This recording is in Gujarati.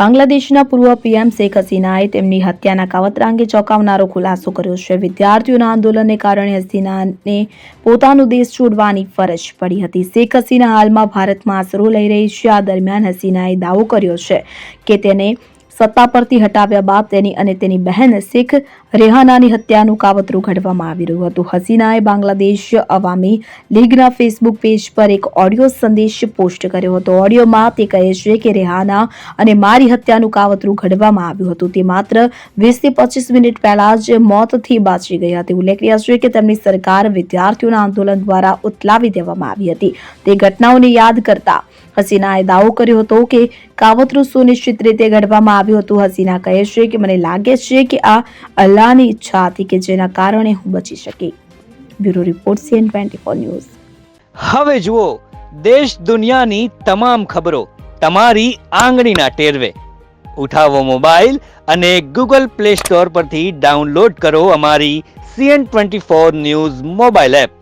બાંગ્લાદેશના પૂર્વ પીએમ શેખ હસીનાએ તેમની હત્યાના કાવતરા અંગે ચોંકાવનારો ખુલાસો કર્યો છે। વિદ્યાર્થીઓના આંદોલનને કારણે હસીનાને પોતાનો દેશ છોડવાની ફરજ પડી હતી। શેખ હસીના હાલમાં ભારતમાં આશરો લઈ રહી છે। આ દરમિયાન હસીનાએ દાવો કર્યો છે કે તેને સત્તા પરથી હટાવ્યા બાદ તેની અને તેની બહેન શેખ રેહાનાની હત્યાનું કાવતરું ઘડવામાં આવી રહ્યું હતું। હસીનાએ બાંગ્લાદેશ અવામી લીગના ફેસબુક પેજ પર એક ઓડિયો સંદેશ પોસ્ટ કર્યો હતો। ઓડિયોમાં તે કહે છે કે રેહાના અને મારી હત્યાનું કાવતરું ઘડવામાં આવ્યું હતું। તે માત્ર 20 થી 25 મિનિટ પહેલા જ મોતથી બાચી ગઈ હતી। ઉલ્લેખનીય છે કે તેમની સરકાર વિદ્યાર્થીઓના આંદોલન દ્વારા ઉથલાવી દેવામાં આવી હતી। તે ઘટનાઓને યાદ કરતા હસીનાએ દાવો કર્યો હતો કે કાવતરું સુનિશ્ચિત રીતે ઘડવામાં આવ્યું હતું। હસીના કહે છે કે મને લાગે છે કે આ અલ્લાહની ઈચ્છા હતી કે જેના કારણે હું બચી શકી। Bureau report CN24 news. હવે જુઓ દેશ દુનિયાની તમામ ખબરો તમારી આંગળીના ટેરવે। ઉઠાવો મોબાઈલ અને ગૂગલ પ્લે સ્ટોર પરથી ડાઉનલોડ કરો અમારી CN24 ન્યૂઝ મોબાઈલ એપ।